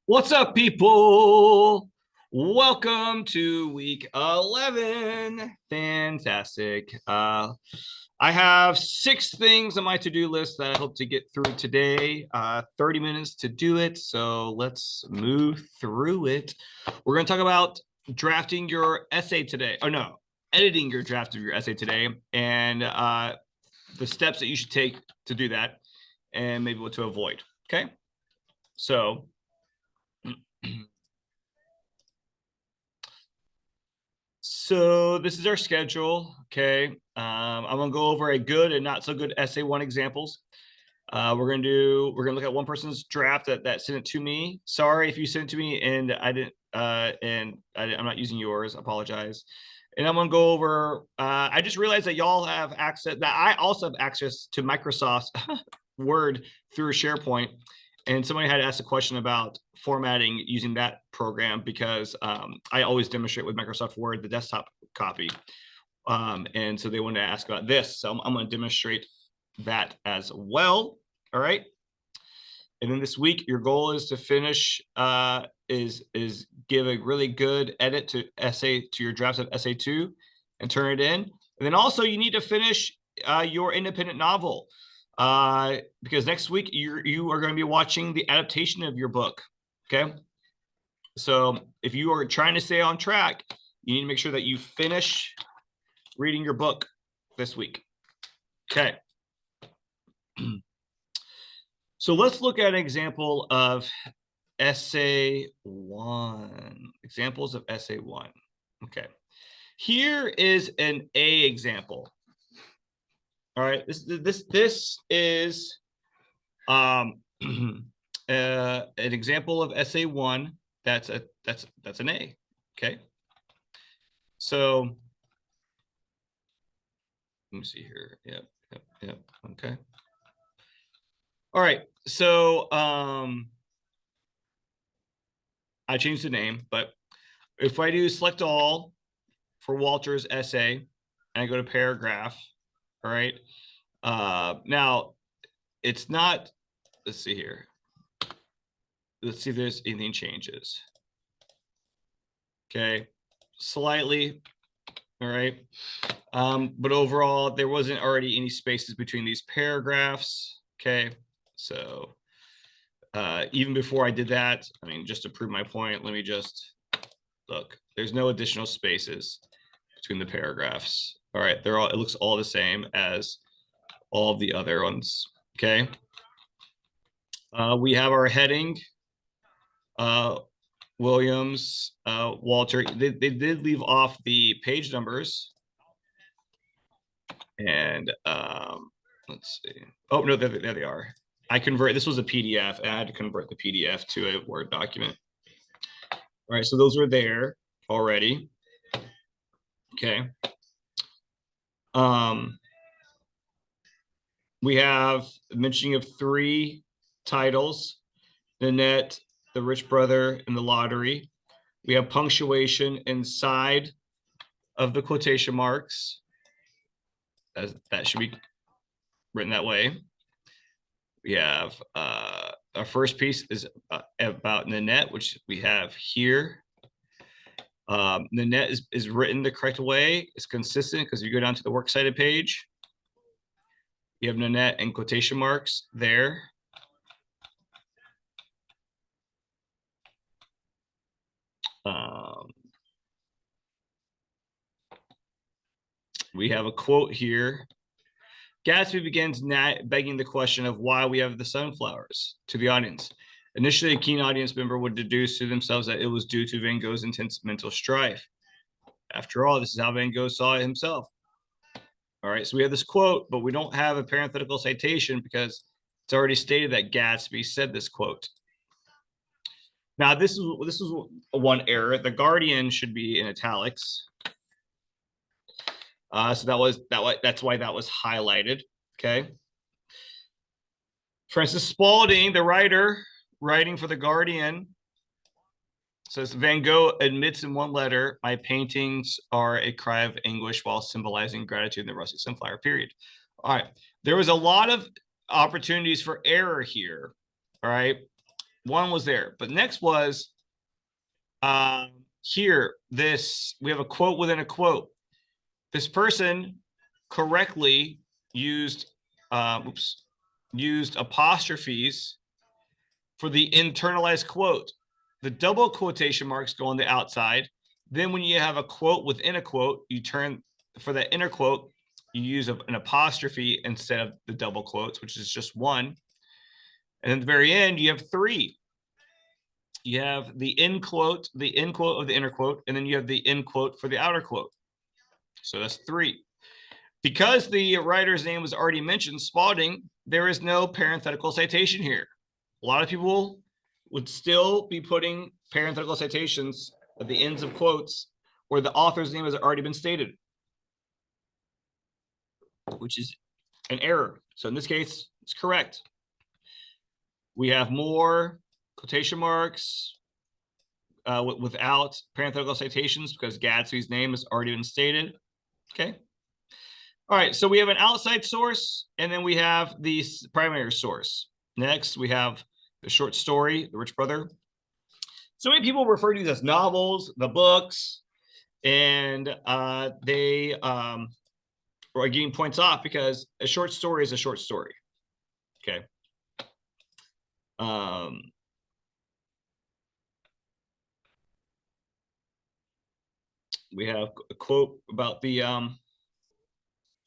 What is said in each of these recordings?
What's up, people? Welcome to week 11. Fantastic. I have 6 things on my to-do list that I hope to get through today. 30 minutes to do it, so let's move through it. We're going to talk about drafting your essay today. Oh, no, editing your draft of your essay today, and the steps that you should take to do that, and maybe what to avoid. Okay? So So this is our schedule. Okay. I'm gonna go over a good and not so good essay one examples. We're gonna look at one person's draft that sent it to me. Sorry if you sent it to me and I didn't I'm not using yours. I apologize. And I'm gonna go over. I just realized that y'all have access. That I also have access to Microsoft's Word through SharePoint. And somebody had asked a question about formatting using that program because I always demonstrate with Microsoft Word the desktop copy. And so they wanted to ask about this. So I'm going to demonstrate that as well. All right. And then this week, your goal is to finish, is give a really good edit to your draft of essay 2 and turn it in. And then also you need to finish your independent novel because next week you are going to be watching the adaptation of your book. Okay. So if you are trying to stay on track, you need to make sure that you finish reading your book this week. Okay. So let's look at an example of essay 1. Examples of essay 1. Okay. Here is an A example. All right. This is an example of essay 1. That's an A. Okay. So let me see here. Yep. Okay. All right. So I changed the name, but if I do select all for Walter's essay and I go to paragraph, all right. Now it's not, let's see here. Let's see if there's anything changes. Okay, slightly. All right. But overall, there wasn't already any spaces between these paragraphs. Okay, so even before I did that, I mean, just to prove my point, let me just look. There's no additional spaces between the paragraphs. All right, they're all, it looks all the same as all of the other ones. Okay. We have our heading. Williams, Walter, they did leave off the page numbers. And let's see. Oh, no, there they are. This was a PDF, and I had to convert the PDF to a Word document. All right, so those were there already. Okay. We have mentioning of 3 titles: Nanette, The Rich Brother, and The Lottery. We have punctuation inside of the quotation marks. That should be written that way. We have our first piece is about Nanette, which we have here. Nanette is written the correct way. It's consistent because you go down to the works cited page. You have Nanette and quotation marks there. We have a quote here. Gatsby begins begging the question of why we have the sunflowers to the audience. Initially, a keen audience member would deduce to themselves that it was due to Van Gogh's intense mental strife. After all, this is how Van Gogh saw it himself. All right, so we have this quote, but we don't have a parenthetical citation because it's already stated that Gatsby said this quote. Now, this is one error. The Guardian should be in italics. So that's why that was highlighted. Okay. Francis Spalding, the writer, writing for the Guardian, says Van Gogh admits in one letter, "My paintings are a cry of anguish while symbolizing gratitude in the rusty sunflower period." All right. There was a lot of opportunities for error here. All right. One was there, but next was here. We have a quote within a quote. This person correctly used used apostrophes for the internalized quote. The double quotation marks go on the outside. Then when you have a quote within a quote, you turn for that inner quote, you use an apostrophe instead of the double quotes, which is just one. And at the very end, you have three. You have the end quote of the inner quote, and then you have the end quote for the outer quote. So that's three. Because the writer's name was already mentioned, Spalding, there is no parenthetical citation here. A lot of people would still be putting parenthetical citations at the ends of quotes where the author's name has already been stated, which is an error. So in this case, it's correct. We have more quotation marks without parenthetical citations because Gadsby's name has already been stated. Okay. All right, so we have an outside source, and then we have the primary source. Next, we have the short story, The Rich Brother. So many people refer to these as novels, the books, and they are getting points off because a short story is a short story. Okay. We have a quote about the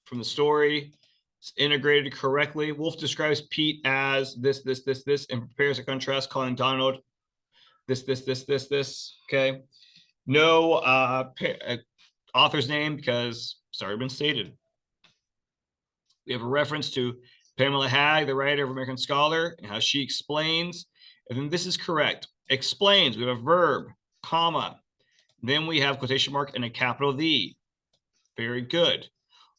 from the story. It's integrated correctly. Wolf describes Pete as this, and prepares a contrast, calling Donald this. Okay. No author's name because it's already been stated. We have a reference to Pamela Hagg, the writer of American Scholar, and how she explains. And then this is correct. Explains. We have a verb, comma. Then we have quotation mark and a capital V. Very good.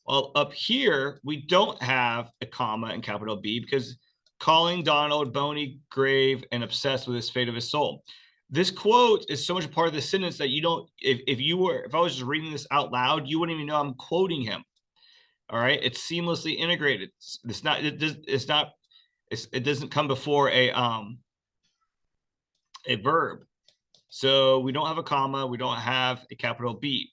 Well, up here, we don't have a comma and capital B because calling Donald bony, grave, and obsessed with his fate of his soul. This quote is so much a part of the sentence that you don't, if I was just reading this out loud, you wouldn't even know I'm quoting him. All right. It's seamlessly integrated. It doesn't come before a verb. So we don't have a comma. We don't have a capital B.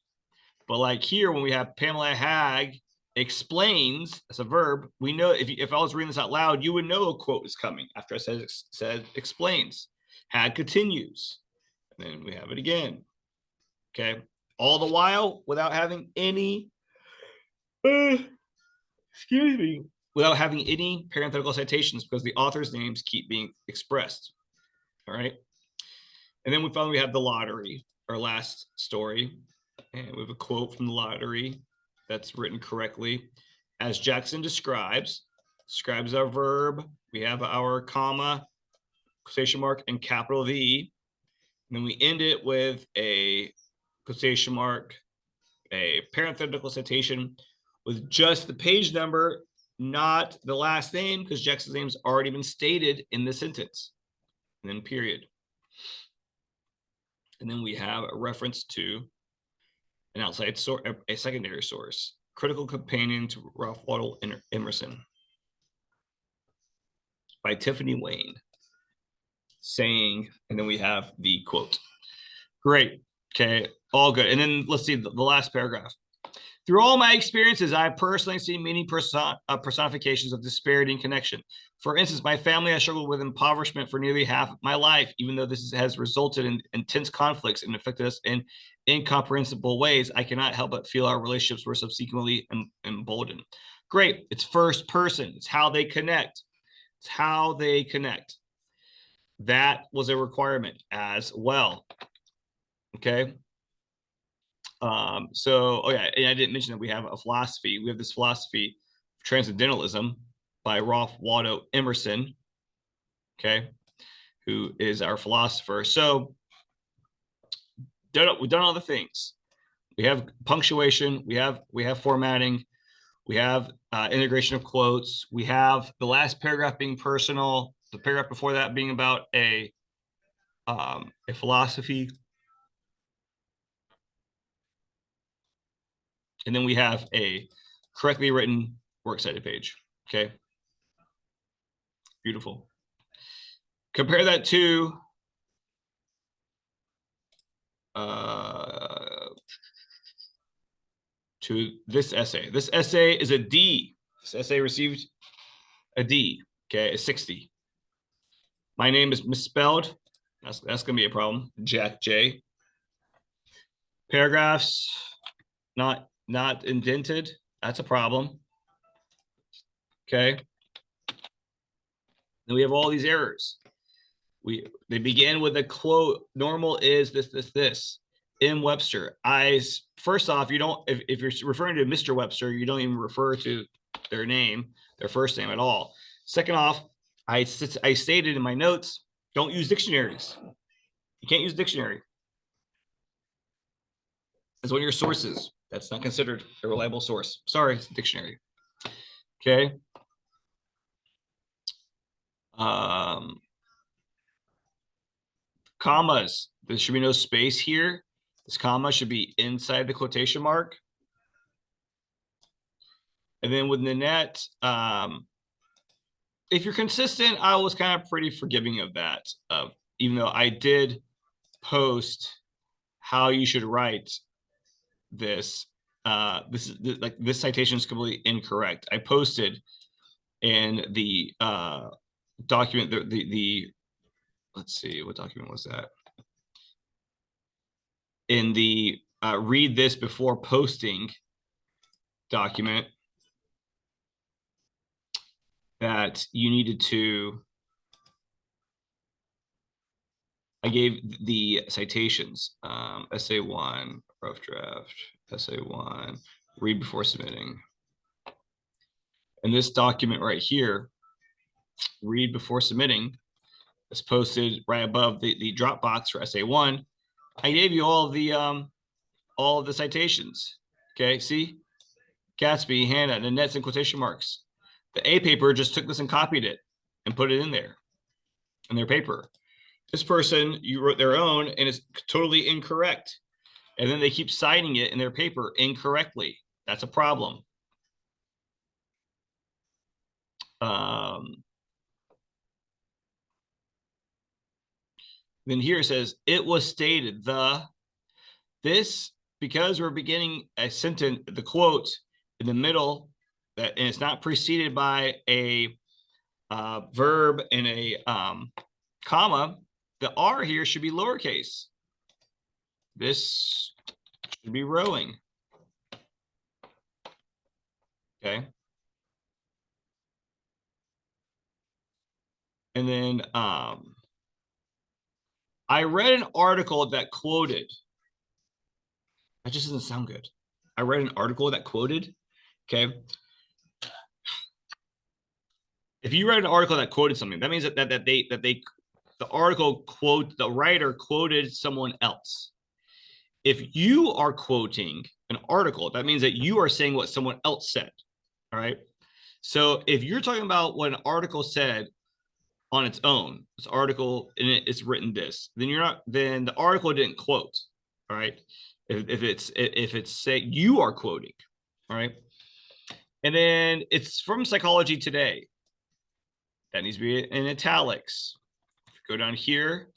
But like here, when we have Pamela Hagg explains as a verb, we know if I was reading this out loud, you would know a quote is coming after I said explains. Hagg continues. And then we have it again. Okay. All the while without having any, without having any parenthetical citations because the author's names keep being expressed. All right. And then we have the lottery, our last story. And we have a quote from the lottery that's written correctly. As Jackson describes our verb. We have our comma, quotation mark, and capital V. And then we end it with a quotation mark, a parenthetical citation with just the page number, not the last name, because Jackson's name's already been stated in the sentence. And then period. And then we have a reference to an outside source, a secondary source, critical companion to Ralph Waldo Emerson by Tiffany Wayne, saying, and then we have the quote. Great. Okay. All good. And then let's see the last paragraph. Through all my experiences, I have personally seen many personifications of disparity and connection. For instance, my family has struggled with impoverishment for nearly half of my life, even though this has resulted in intense conflicts and affected us in incomprehensible ways. I cannot help but feel our relationships were subsequently emboldened. Great. It's first person. It's how they connect. It's how they connect. That was a requirement as well. Okay. Oh yeah, and I didn't mention that we have a philosophy. We have this philosophy of transcendentalism by Ralph Waldo Emerson, okay, who is our philosopher. So we've done all the things. We have punctuation, we have formatting, we have integration of quotes, we have the last paragraph being personal, the paragraph before that being about a philosophy. And then we have a correctly written works cited page. Okay. Beautiful. Compare that to this essay. This essay is a D. This essay received a D. Okay, a 60. My name is misspelled. That's gonna be a problem. Jack J. Paragraphs not indented. That's a problem. Okay. Then we have all these errors. They begin with a quote. Normal is this. In Webster, first off, you don't, if you're referring to Mr. Webster, you don't even refer to their name, their first name at all. Second off, I stated in my notes, don't use dictionaries. You can't use dictionary as one of your sources. That's not considered a reliable source. Sorry, it's a dictionary. Okay. Commas. There should be no space here. This comma should be inside the quotation mark. And then with Nanette, if you're consistent, I was kind of pretty forgiving of that. Even though I did post how you should write this. This citation is completely incorrect. I posted in the document, let's see, what document was that? In the read this before posting document, that you needed to, I gave the citations, essay 1, rough draft, essay 1, read before submitting. And this document right here, read before submitting, is posted right above the Dropbox for essay 1. I gave you all of the citations. Okay, see? Gatsby, Hannah, Nanette's in quotation marks. The A paper just took this and copied it and put it in there in their paper. This person, you wrote their own and it's totally incorrect. And then they keep citing it in their paper incorrectly. That's a problem. Then here it says, it was stated this, because we're beginning a sentence, the quote in the middle, and it's not preceded by a verb and a comma, the R here should be lowercase. This should be rowing. Okay. And then I read an article that quoted. That just doesn't sound good. I read an article that quoted. Okay. If you read an article that quoted something, that means that the article quote, the writer quoted someone else. If you are quoting an article, that means that you are saying what someone else said. All right. So if you're talking about what an article said on its own, this article and it's written this, then you're not, then the article didn't quote. All right. If it's say you are quoting, all right. And then it's from Psychology Today. That needs to be in italics. Go down here.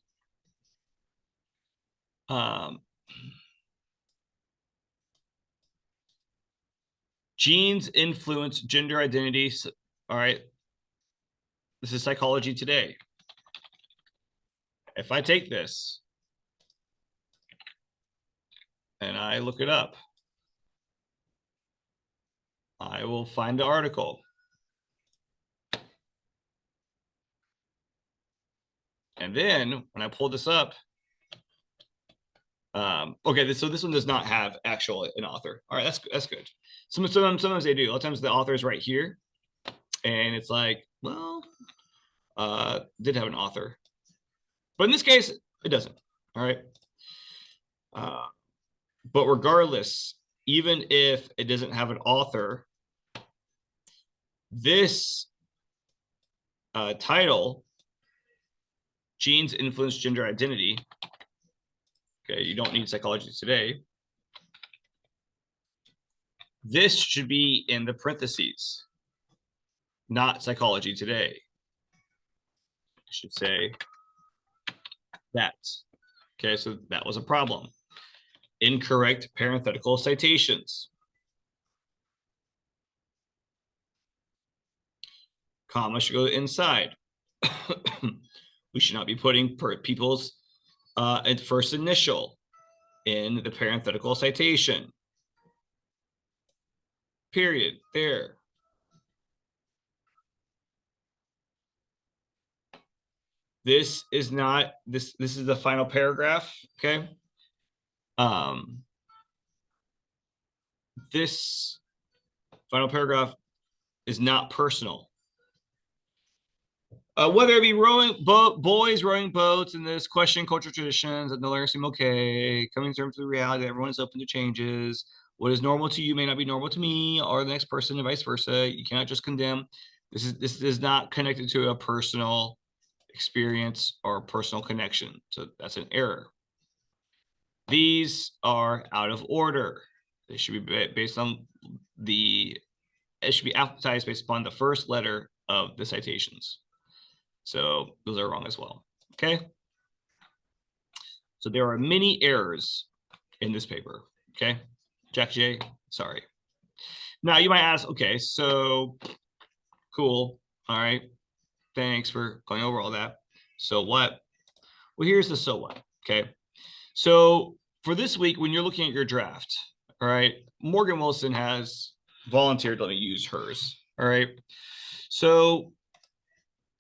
Genes influence gender identities. All right. This is Psychology Today. If I take this and I look it up, I will find the article. And then when I pull this up, okay, so this one does not have an author. All right, that's good. Sometimes they do. A lot of times the author is right here, and it's like, well, did have an author, but in this case, it doesn't. All right. But regardless, even if it doesn't have an author, this title, Genes Influence Gender Identity. Okay, you don't need Psychology Today. This should be in the parentheses, not Psychology Today. should say that. Okay, so that was a problem. Incorrect parenthetical citations. Comma should go inside. We should not be putting people's first initial in the parenthetical citation. Period. There. This is not this is the final paragraph, okay? This final paragraph is not personal. Whether it be boys rowing boats in this question, cultural traditions, and the learners seem okay, coming to terms with the reality that everyone is open to changes. What is normal to you may not be normal to me or the next person, and vice versa. You cannot just condemn. This is not connected to a personal experience or personal connection. So that's an error. These are out of order. They should be based on it should be alphabetized based upon the first letter of the citations. So those are wrong as well. Okay. So there are many errors in this paper. Okay. Jack J, sorry. Now you might ask, okay, so cool. All right. Thanks for going over all that. So what? Well, here's the so what. Okay. So for this week, when you're looking at your draft, all right, Morgan Wilson has volunteered to let me use hers. All right. So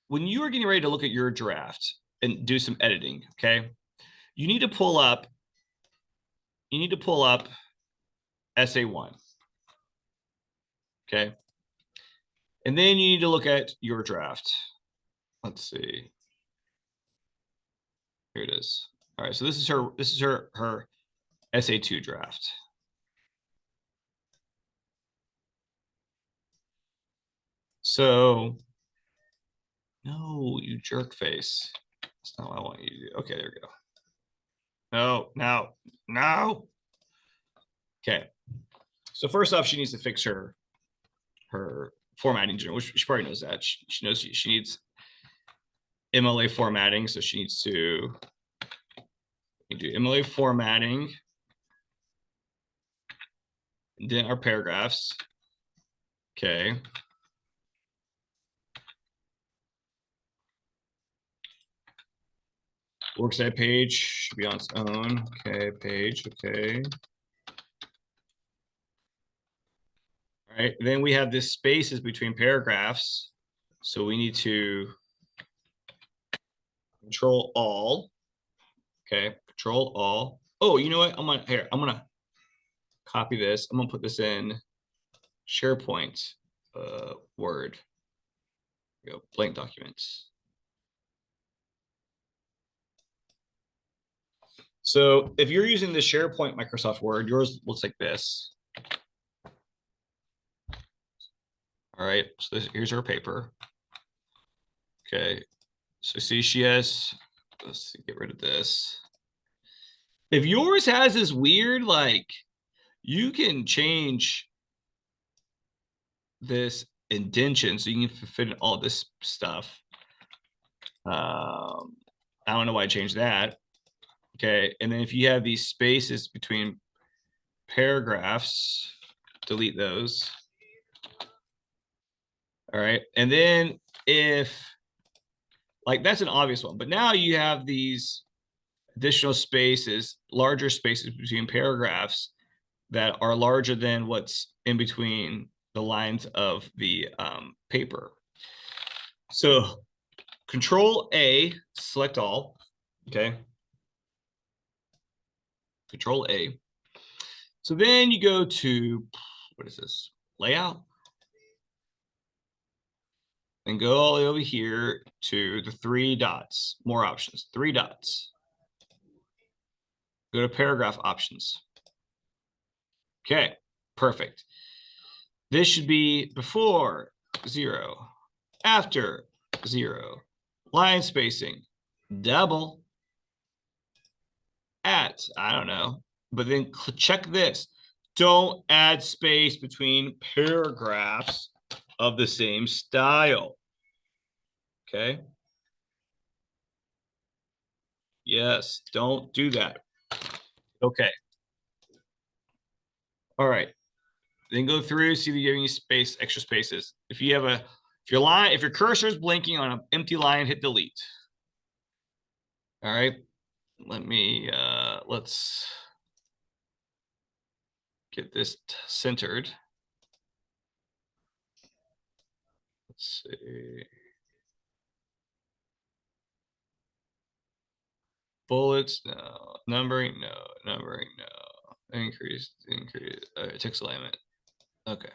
when you are getting ready to look at your draft and do some editing, okay, you need to pull up essay 1. Okay. And then you need to look at your draft. Let's see. Here it is. All right. So this is her essay 2 draft. So no, you jerk face. That's not what I want you to do. Okay, there we go. No. Okay. So first off, she needs to fix her formatting, which she probably knows that. She knows she needs MLA formatting, so she needs to do MLA formatting. And then our paragraphs. Okay. Works cited page should be on its own. Okay, page. Okay. All right. Then we have this spaces between paragraphs. So we need to control all. Okay, control all. Oh, you know what? I'm gonna copy this. I'm gonna put this in SharePoint Word. Here we go, blank documents. So if you're using the SharePoint Microsoft Word, yours looks like this. All right, so here's our paper. Okay, so see she has, let's get rid of this. If yours has this weird, like, you can change this indentation so you can fit in all this stuff. I don't know why I changed that. Okay, and then if you have these spaces between paragraphs, delete those. All right, and then if, like, that's an obvious one, but now you have these additional spaces, larger spaces between paragraphs that are larger than what's in between the lines of the paper. So Control A, select all, okay? Control A. So then you go to, what is this? Layout. And go all the way over here to the 3 dots, more options, 3 dots. Go to paragraph options. Okay, perfect. This should be before 0, after 0, line spacing, double, at, I don't know, but then check this. Don't add space between paragraphs of the same style. Okay. Yes, don't do that. Okay. All right. Then go through, see if you're giving you space, extra spaces. If you have if your cursor is blinking on an empty line, hit delete. All right. Let's get this centered. Let's see. Bullets, no. Numbering, no. Numbering, no. Increase. Text alignment. Okay.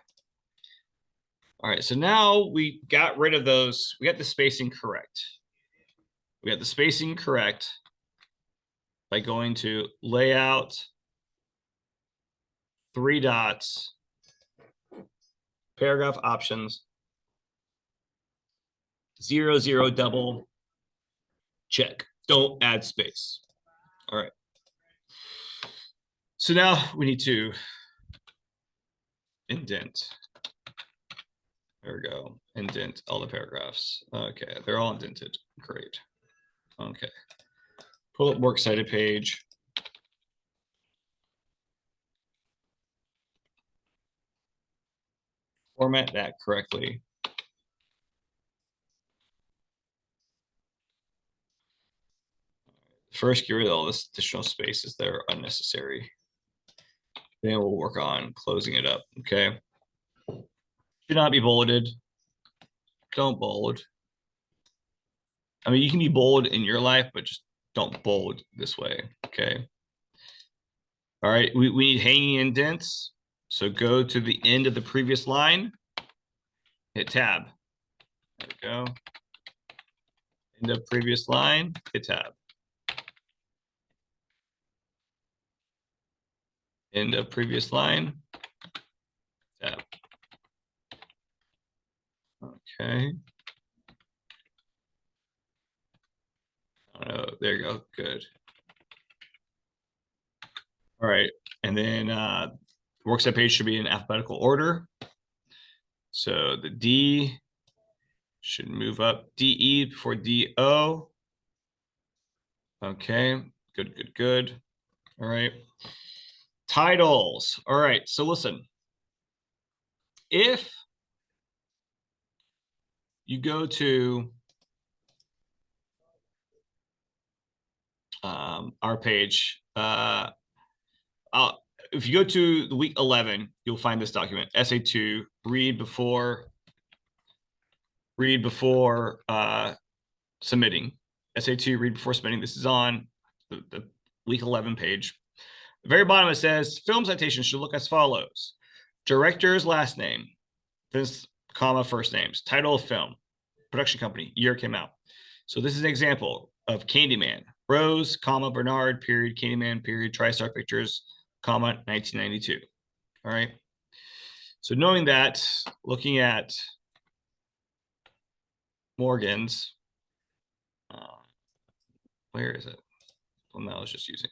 All right. So now we got rid of those. We got the spacing correct. We got the spacing correct by going to layout, 3 dots, paragraph options, 0, double, check. Don't add space. All right. So now we need to indent. There we go. Indent all the paragraphs. Okay, they're all indented. Great. Okay. Pull up works cited page. Format that correctly. First, get rid of all this additional spaces that are unnecessary. Then we'll work on closing it up. Okay. Should not be bolded. Don't bold. I mean, you can be bold in your life, but just don't bold this way. Okay. All right. We need hanging indents. So go to the end of the previous line. Hit tab. There we go. End of previous line. Hit tab. End of previous line. Tab. Okay. Oh, there you go. Good. All right. And then works cited page should be in alphabetical order. So the D should move up. DE before DO. Okay. Good. All right. Titles. All right. So listen. If you go to our page, if you go to the week 11, you'll find this document, essay 2, read before submitting. Essay 2, read before submitting. This is on the week 11 page. The very bottom it says, film citation should look as follows. Director's last name, this comma first names, title of film, production company, year came out. So this is an example of Candyman. Rose, comma, Bernard, period, Candyman, period, TriStar Pictures, comma, 1992. All right. So knowing that, looking at Morgan's, where is it? One that I was just using.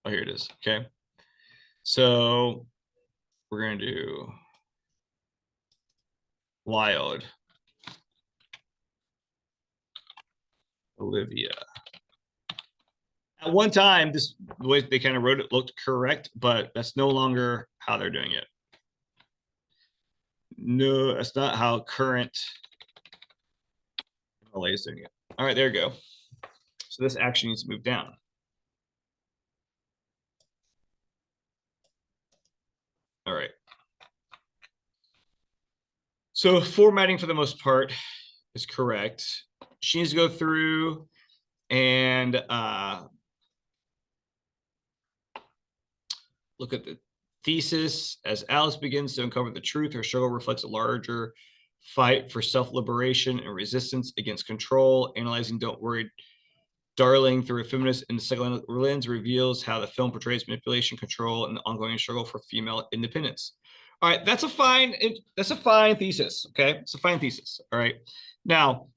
Oh, here it is. Okay. So we're going to do Wild. Olivia. At one time, the way they kind of wrote it looked correct, but that's no longer how they're doing it. No, that's not how current LA is doing it. All right, there you go. So this action needs to move down. All right. So formatting for the most part is correct. She needs to go through and look at the thesis. As Alice begins to uncover the truth, her struggle reflects a larger fight for self-liberation and resistance against control. Analyzing Don't Worry, Darling through a feminist and psychological lens reveals how the film portrays manipulation, control, and the ongoing struggle for female independence. All right, that's a fine thesis. Okay, it's a fine thesis. All right, now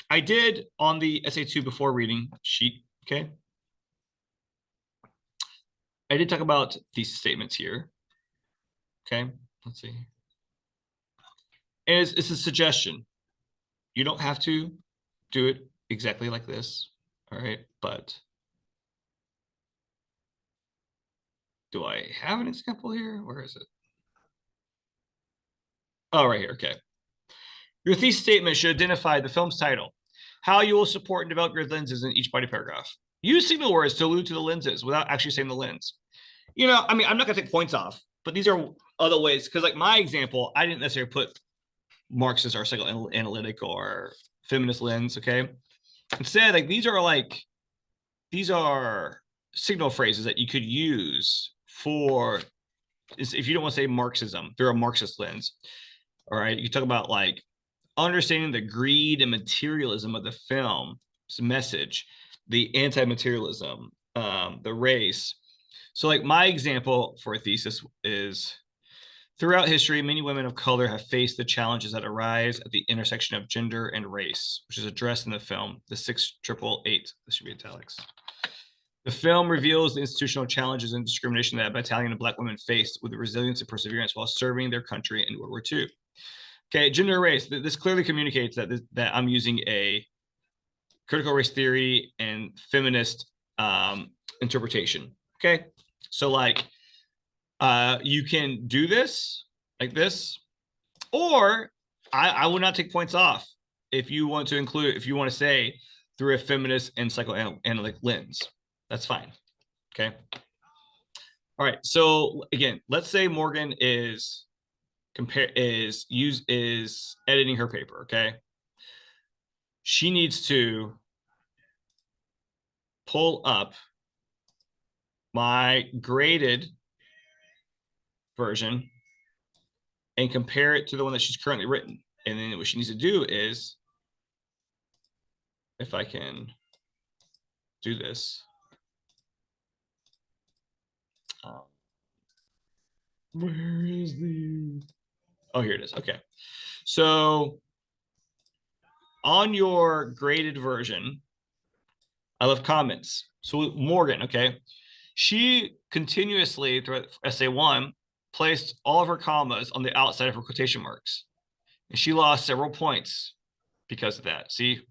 I did on the essay 2 before reading sheet. Okay, I did talk about thesis statements here. Okay, let's see. And it's a suggestion. You don't have to do it exactly like this. All right. But do I have an example here? Where is it? Oh, right here. Okay. Your thesis statement should identify the film's title, how you will support and develop your lenses in each body paragraph. Use signal words to allude to the lenses without actually saying the lens. You know, I mean, I'm not going to take points off, but these are other ways. Because, like, my example, I didn't necessarily put Marxist or psychoanalytic or feminist lens. Okay. Instead, like, these are signal phrases that you could use for, if you don't want to say Marxism, they're a Marxist lens. All right. You talk about like understanding the greed and materialism of the film's message, the anti-materialism, the race. So like my example for a thesis is, throughout history, many women of color have faced the challenges that arise at the intersection of gender and race, which is addressed in the film, The 6888. This should be italics. The film reveals the institutional challenges and discrimination that Italian and Black women faced with the resilience and perseverance while serving their country in World War II. Okay, gender race. This clearly communicates that I'm using a critical race theory and feminist interpretation. Okay, so like you can do this like this, or I would not take points off if you want to include, if you want to say through a feminist and psychoanalytic lens. That's fine. Okay. All right. So again, let's say Morgan is editing her paper. Okay. She needs to pull up my graded version and compare it to the one that she's currently written. And then what she needs to do is, if I can do this, where is the, oh, here it is. Okay. So on your graded version, I left comments. So Morgan, okay, she continuously throughout essay one placed all of her commas on the outside of her quotation marks. And she lost several points because of that. See,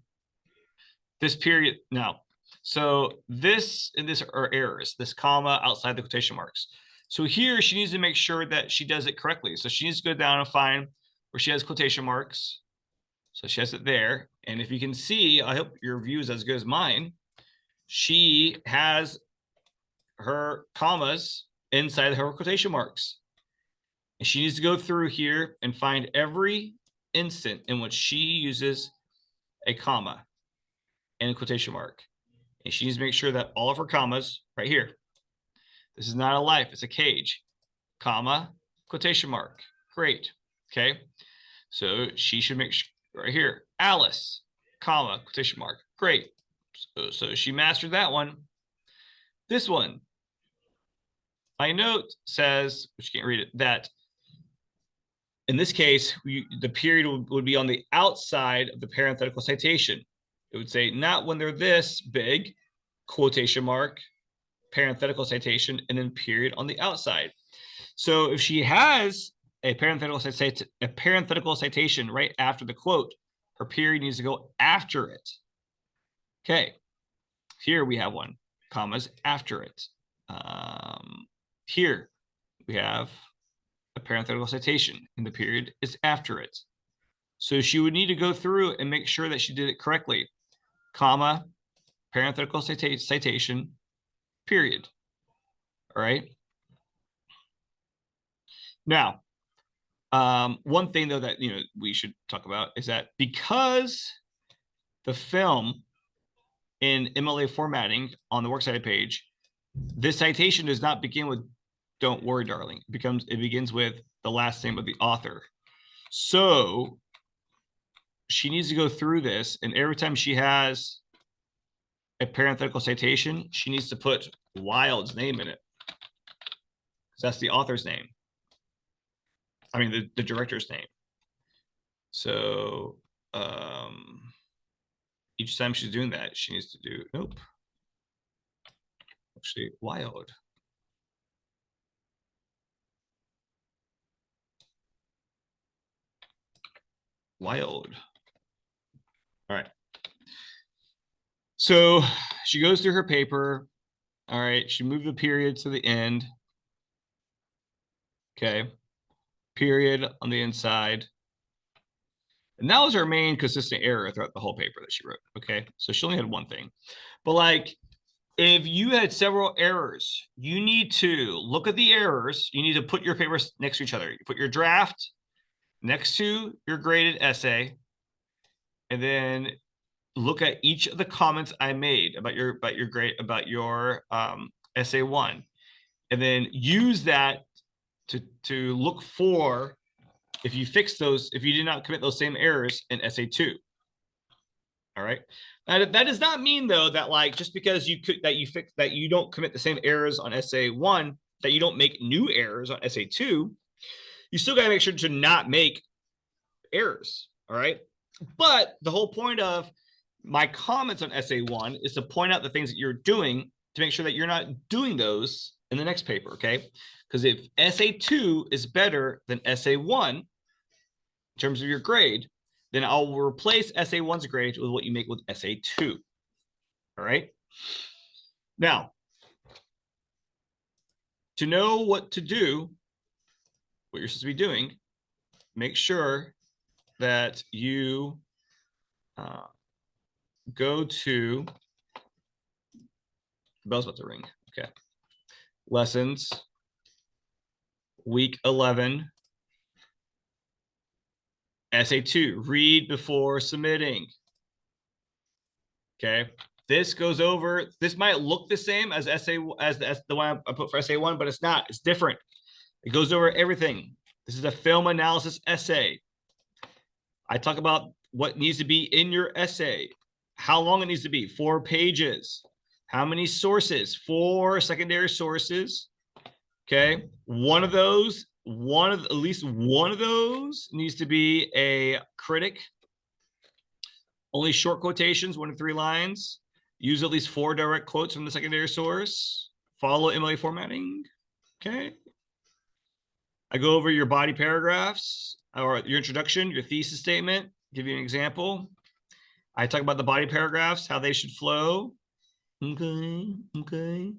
this period now. So this and this are errors, this comma outside the quotation marks. So here she needs to make sure that she does it correctly. So she needs to go down and find where she has quotation marks. So she has it there. And if you can see, I hope your view is as good as mine. She has her commas inside her quotation marks. And she needs to go through here and find every instant in which she uses a comma and a quotation mark. And she needs to make sure that all of her commas right here. This is not a life, it's a cage. Comma, quotation mark. Great. Okay. So she should make sure right here, Alice, comma, quotation mark. Great. So she mastered that one. This one, my note says, which you can't read it, that in this case, the period would be on the outside of the parenthetical citation. It would say, not when they're this big, quotation mark, parenthetical citation, and then period on the outside. So if she has a parenthetical citation right after the quote, her period needs to go after it. Okay, here we have one, commas after it. Here we have a parenthetical citation, and the period is after it. So she would need to go through and make sure that she did it correctly. Comma, parenthetical citation, period. All right. Now, one thing though that we should talk about is that because the film in MLA formatting on the works cited page, this citation does not begin with "Don't worry, darling." It begins with the last name of the author. So she needs to go through this, and every time she has a parenthetical citation, she needs to put Wilde's name in it, because that's the author's name. I mean, the director's name. So each time she's doing that, she needs to do, nope, actually Wilde. Wild. All right. So she goes through her paper. All right. She moved the period to the end. Okay. Period on the inside. And that was her main consistent error throughout the whole paper that she wrote. Okay. So she only had one thing. But like, if you had several errors, you need to look at the errors. You need to put your papers next to each other. You put your draft next to your graded essay, and then look at each of the comments I made about your grade, about your essay one, and then use that to look for if you fix those, if you did not commit those same errors in essay two. All right. That does not mean though that like just because you could that you fix that you don't commit the same errors on essay one, that you don't make new errors on essay two. You still got to make sure to not make errors. All right. But the whole point of my comments on essay one is to point out the things that you're doing to make sure that you're not doing those in the next paper. Okay. Because if essay two is better than essay one in terms of your grade, then I'll replace essay one's grade with what you make with essay two. All right. Now, to know what to do, what you're supposed to be doing, make sure that you go to, the bell's about to ring. Okay. Lessons, week 11, essay 2, read before submitting. Okay. This goes over, this might look the same as essay, as the one I put for essay 1, but it's not. It's different. It goes over everything. This is a film analysis essay. I talk about what needs to be in your essay, how long it needs to be, 4 pages, how many sources, 4 secondary sources. Okay. One of those, at least one of those needs to be a critic. Only short quotations, 1 to 3 lines. Use at least 4 direct quotes from the secondary source. Follow MLA formatting. Okay. I go over your body paragraphs or your introduction, your thesis statement, give you an example. I talk about the body paragraphs, how they should flow. Okay. Okay.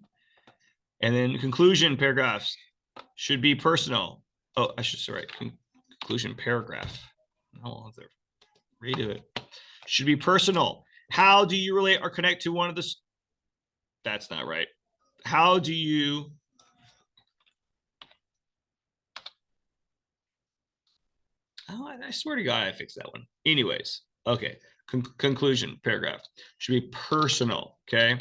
And then conclusion paragraphs should be personal. Oh, I should say right. Conclusion paragraph. How long is there? Redo it. Should be personal. How do you relate or connect to one of the? That's not right. How do you? Oh, I swear to God, I fixed that one. Anyways, okay. Conclusion paragraph should be personal. Okay.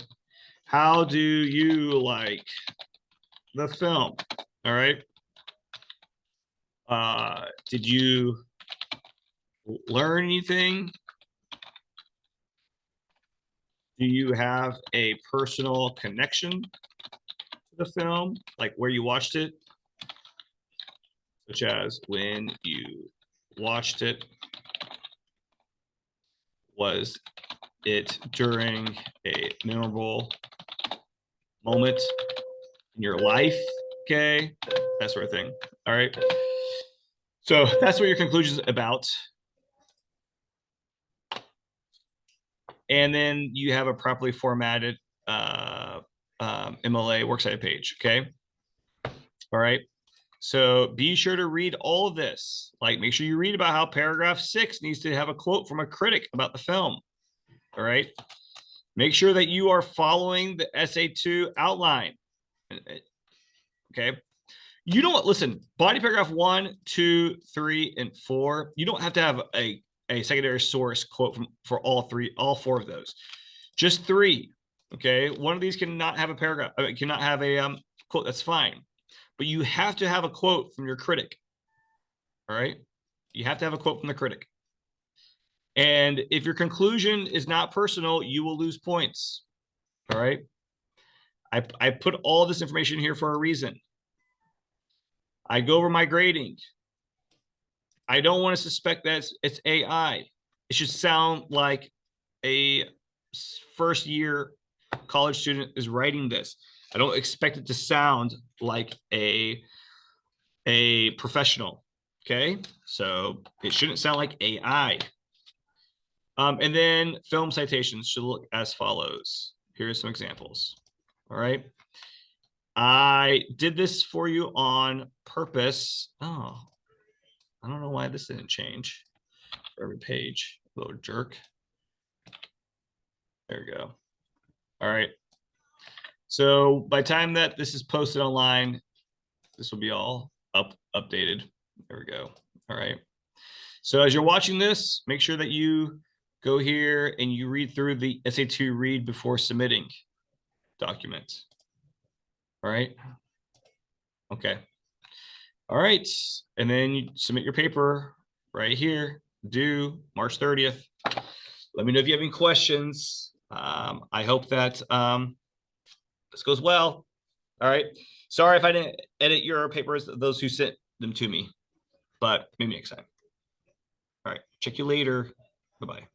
How do you like the film? All right. Did you learn anything? Do you have a personal connection to the film, like where you watched it? Such as when you watched it, was it during a memorable moment in your life? Okay, that sort of thing. All right. So that's what your conclusion is about. And then you have a properly formatted MLA works cited page. Okay. All right. So be sure to read all of this. Like, make sure you read about how paragraph 6 needs to have a quote from a critic about the film. All right. Make sure that you are following the essay 2 outline. Okay. You don't listen, body paragraph 1, 2, 3, and 4. You don't have to have a secondary source quote for all 4 of those. Just 3. Okay. One of these cannot have a paragraph, cannot have a quote. That's fine. But you have to have a quote from your critic. All right. You have to have a quote from the critic. And if your conclusion is not personal, you will lose points. All right. I put all this information here for a reason. I go over my grading. I don't want to suspect that it's AI. It should sound like a first year college student is writing this. I don't expect it to sound like a professional. Okay, so it shouldn't sound like AI. And then film citations should look as follows. Here's some examples. All right. I did this for you on purpose. Oh, I don't know why this didn't change for every page. Little jerk. There we go. All right. So by the time that this is posted online, this will be all updated. There we go. All right. So as you're watching this, make sure that you go here and you read through the SA2 read before submitting document. All right. Okay. All right. And then you submit your paper right here, due March 30th. Let me know if you have any questions. I hope that this goes well. All right. Sorry if I didn't edit your papers, those who sent them to me, but maybe next time. All right. Check you later. Bye-bye.